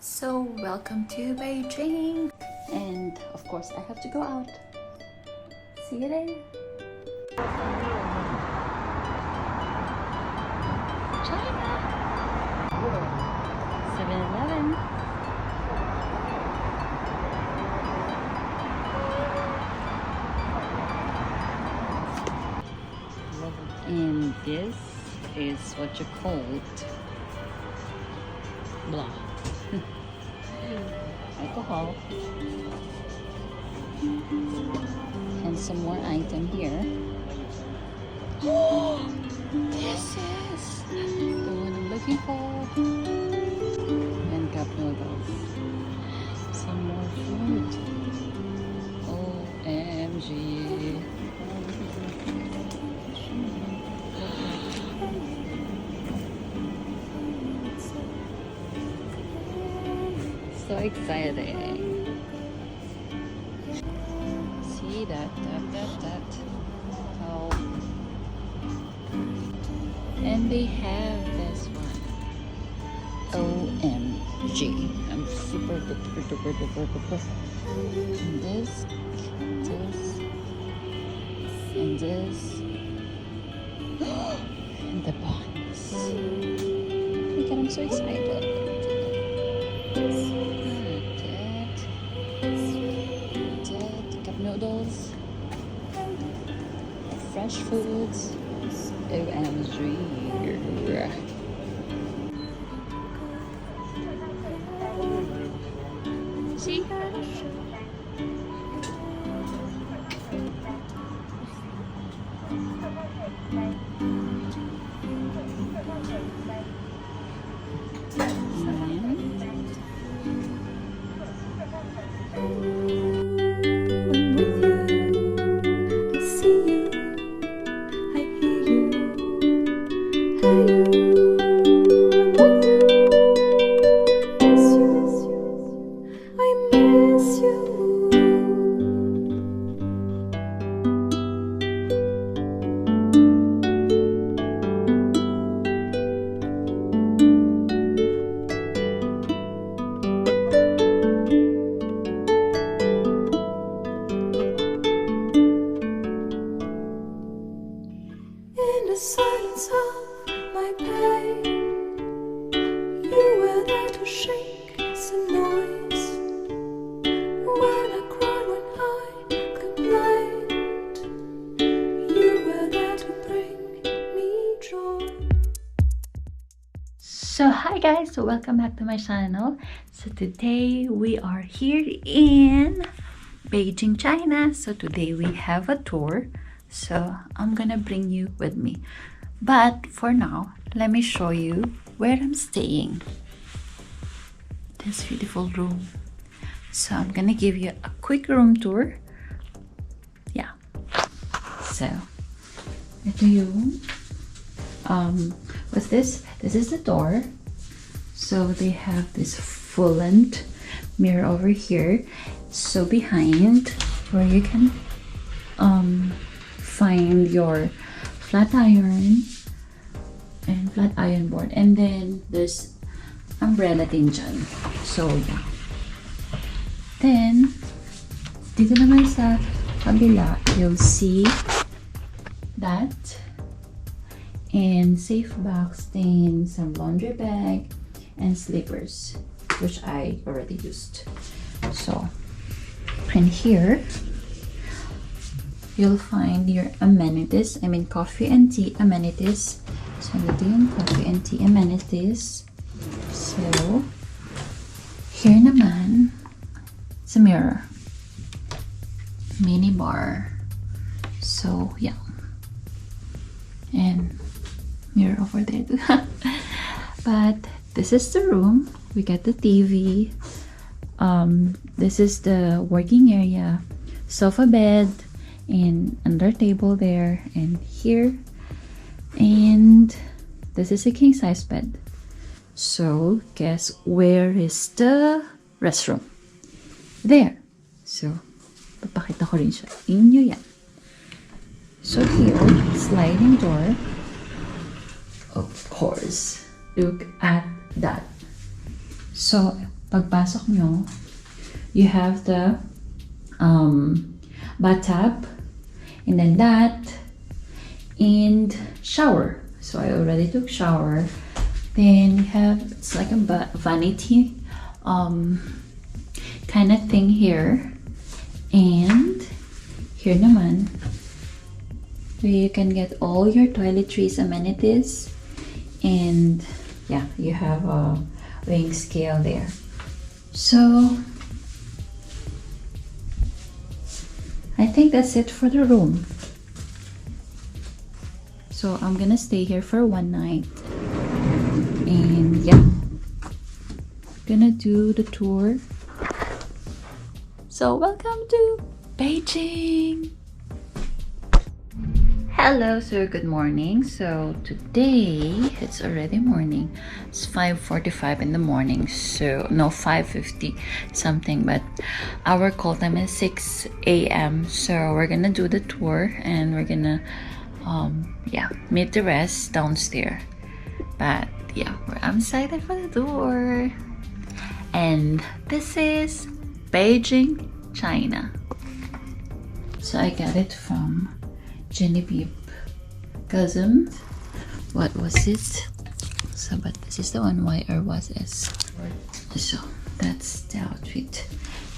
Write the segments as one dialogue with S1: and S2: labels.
S1: So welcome to Beijing, and of course I have to go out. See you there. China 7-Eleven. And this is what you call blah. Alcohol. And some more item here. Oh, this is the one I'm looking for. And cup noodles. Some more food. OMG. So exciting. See that. Oh. And they have this one. OMG. I'm super duper. And this. And this. And the buns. Oh my god, I'm so excited. Noodles, fresh foods, OMG. See?
S2: Silence of my pain, you were there to shake some noise. When I cried, when I complained, you were there to bring me joy.
S1: So hi guys, so welcome back to my channel. So today we are here in Beijing, China. So today we have a tour. So I'm gonna bring you with me, but for now let me show you where I'm staying. This beautiful room. So I'm gonna give you a quick room tour. Yeah, so ito yung what's this? This is the door. So they have this full length mirror over here, so behind where you can find your flat iron and flat iron board, and then there's umbrella din dyan. So yeah, then dito naman sa kabila you'll see that, and safe box, then some laundry bag and slippers, which I already used. So, and here you'll find your amenities, I mean coffee and tea amenities. So ito yung coffee and tea amenities. So here naman it's a mirror, mini bar. So yeah, and mirror over there too. But this is the room. We got the TV. This is the working area, sofa bed, and under table there, and here, and this is a king size bed. So guess where is the restroom? There. So papakita ko rin siya inyo yan. So here, sliding door. Of course, look at that. So pagpasok nyo, you have the bathtub, and then that, and shower. So I already took shower. Then you have, it's like a vanity kind of thing here, and here naman, where you can get all your toiletries amenities, and yeah, you have a weighing scale there. So I think that's it for the room. So I'm gonna stay here for one night, and yeah, gonna do the tour. So welcome to Beijing. Hello, sir. Good morning. So today it's already morning. It's 5:45 in the morning. So no, 5:50 something, but our call time is 6 a.m. So we're gonna do the tour, and we're gonna yeah, meet the rest downstairs. But yeah, I'm excited for the tour. And this is Beijing, China. So I got it from Genevieve cousin. What was it? So, but this is the one Y or was S. So that's the outfit,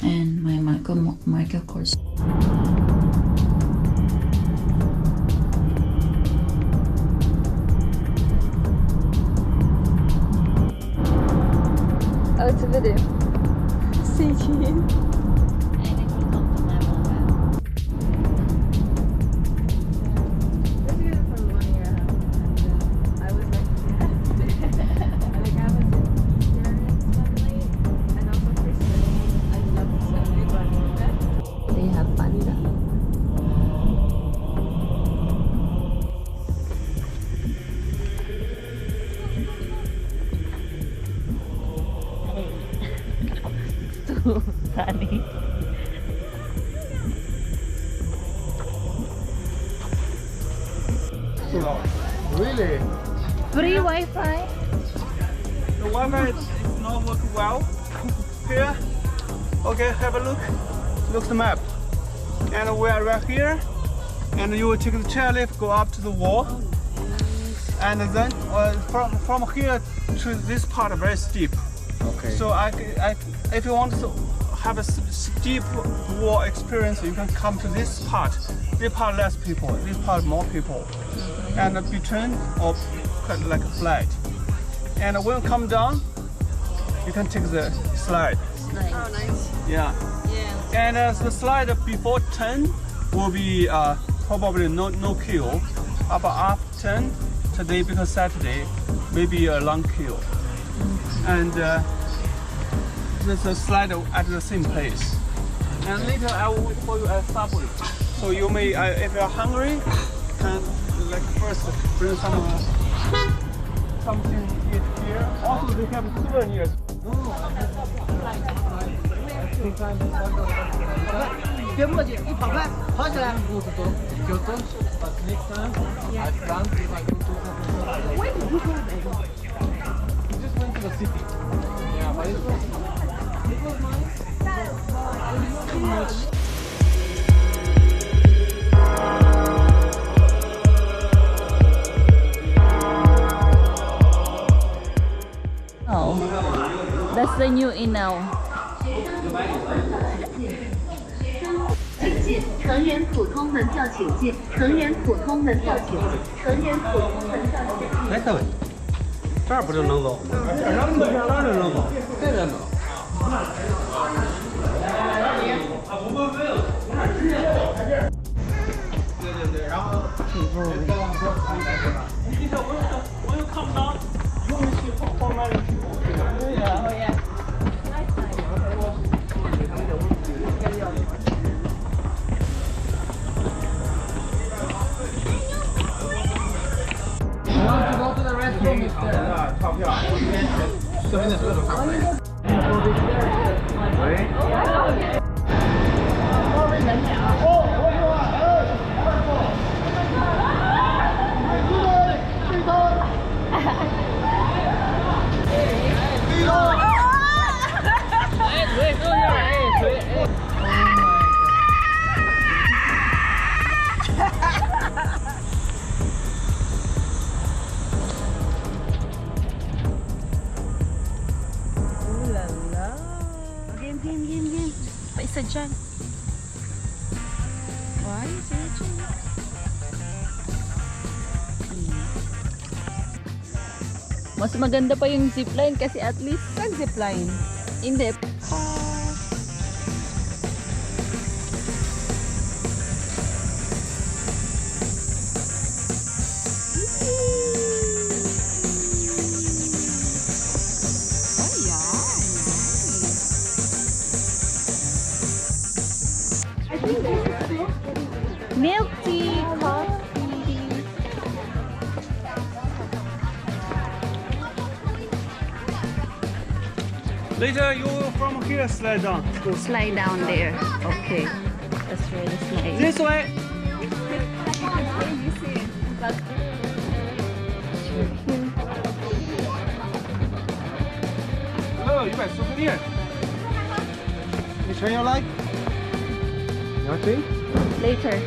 S1: and my Michael course.
S2: Oh, it's a video. See you.
S1: Funny.
S3: Really?
S1: Free Wi-Fi.
S3: The Wi-Fi is not working well. Here, okay, have a look. Look at the map. And we are right here. And you will take the chairlift, go up to the wall. And then from here to this part, very steep.
S4: Okay.
S3: So if you want to have a steep wall experience, you can come to this part. This part less people, this part more people. And between or kind of like a flat. And when you come down, you can take the slide.
S2: Oh, nice.
S3: Yeah.
S2: Yeah.
S3: And the slide before 10 will be probably no queue. But after 10, today because Saturday, maybe a long queue. And there's a slide at the same place. And later I will wait for you at Subway. So you may, if you're hungry, can like first bring something to eat here. Also they have souvenirs.
S4: 别墨迹，一跑快，跑起来。就走。Next time, I run if I go to. Where did you go? We just went to the city. Yeah, but it was nice. Too much.
S1: Oh, that's the new in now.
S5: 请进，成员普通门票请进，成员普通门票请进，成员普通门票请进。
S4: 来，各位，这儿不就能走？这儿就能走，这边走。对，然后。
S3: 我又看不到，用去后面去。
S4: 钞票，这边的所有都看不来。
S2: la. Game, game, game, game. Pa isa dyan. Why? Isa dyan.
S1: Mas maganda pa yung zipline kasi at least
S2: Saan zipline?
S1: hindi. Milk tea, coffee.
S3: Later, you will from here slide down.
S1: Slide down there. Okay. That's really slide.
S3: This way. Hello, you buy souvenir.
S4: Which one you like? You want to eat?
S1: Later.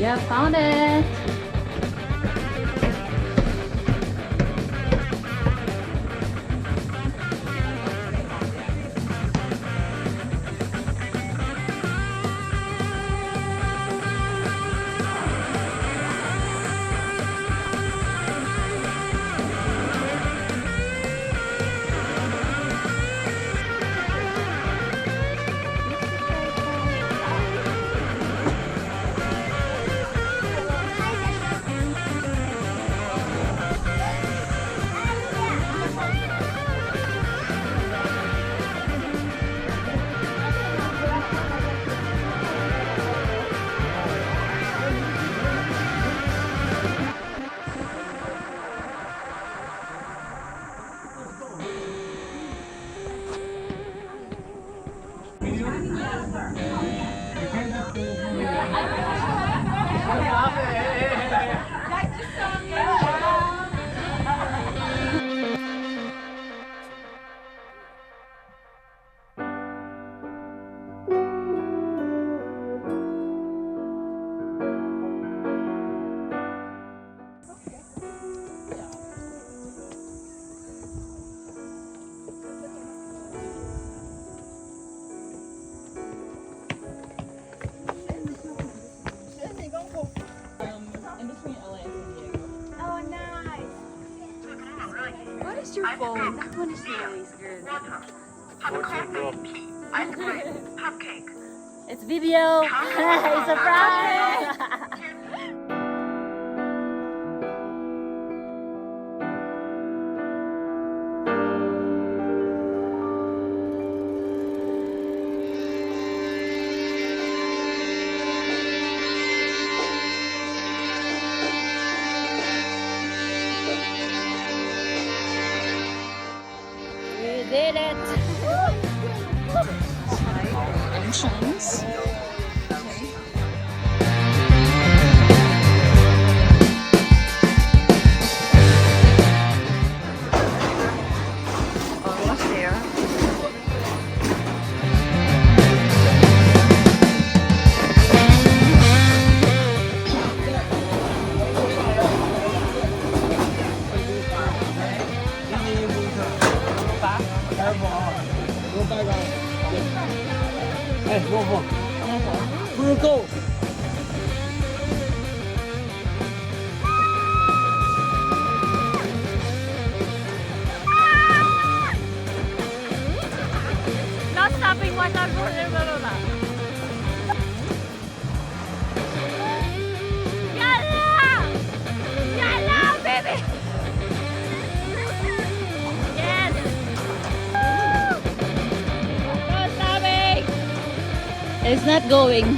S1: Yeah, found it.
S2: What is your phone? That one is always good.
S1: It's video. It's a prank. We did it. Entrance. Almost there.
S3: Hey, go. We'll go.
S1: Not stopping one time for Lola. Yalla! Yalla, baby! Yes! No stopping!
S2: It's not going.